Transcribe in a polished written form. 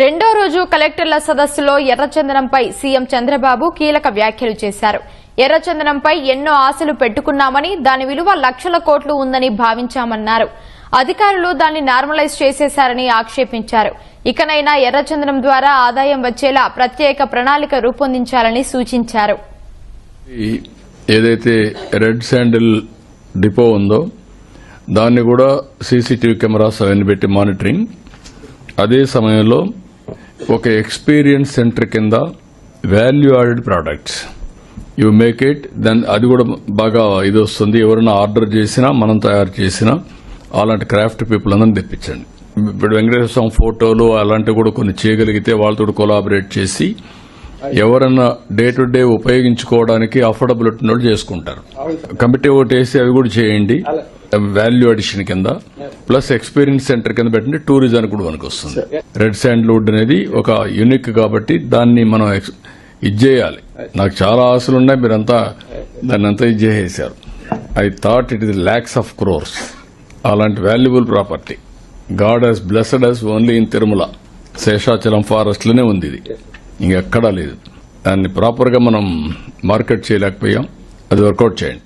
రెండో రోజు కలెక్టర్ల సదస్సులో ఎర్రచందనంపై సీఎం చంద్రబాబు కీలక వ్యాఖ్యలు చేశారు. ఎర్రచందనంపై ఎన్నో ఆశలు పెట్టుకున్నామని, దాని విలువ లక్షల కోట్లు ఉందని భావించామన్నారు. అధికారులు దాన్ని నార్మలైజ్ చేసేశారని ఆక్షేపించారు. ఇకనైనా ఎర్రచందనం ద్వారా ఆదాయం వచ్చేలా ప్రత్యేక ప్రణాళిక రూపొందించాలని సూచించారు. ఏదైతే రెడ్ శాండిల్ డిపో ఉందో దాన్ని కూడా సీసీటీవీ కెమెరాస్ అవన్నీ పెట్టి మానిటరింగ్, అదే సమయంలో ఒక ఎక్స్పీరియన్స్ సెంటర్ కింద value added products you make it, then అది కూడా బాగా ఇది వస్తుంది. ఎవరైనా ఆర్డర్ చేసినా మనం తయారు చేసినా అలాంటి క్రాఫ్ట్ పీపుల్ అందరిని తెప్పించండి. ఇప్పుడు వెంకటేశ్వర స్వామి ఫోటోలు అలాంటివి కూడా కొన్ని చేయగలిగితే వాళ్ళతో కొలాబరేట్ చేసి ఎవరన్నా డే టు డే ఉపయోగించుకోవడానికి అఫోర్డబిలిటీ నోట్ చేసుకుంటారు. కమిటీ ఒకటి వేసి అవి కూడా చేయండి. వాల్యూ అడిషన్ కింద ప్లస్ ఎక్స్పీరియన్స్ సెంటర్ కింద పెట్టండి. టూరిజం కూడా మనకు వస్తుంది. రెడ్ శాండ్వుడ్ అనేది ఒక యూనిక్ కాబట్టి దాన్ని మనం ఇది చేయాలి. నాకు చాలా ఆశలు ఉన్నాయి, మీరంతా దాన్ని అంతా ఇది చేసేశారు. I thought it is lakhs of crores. అలాంటి valuable property god has blessed us only in Tirumala Seshachalam forest లోనే ఉంది. ఇది ఇంకెక్కడా లేదు. దాన్ని ప్రాపర్ గా మనం మార్కెట్ చేయలేకపోయాం. అది వర్కౌట్ చేయండి.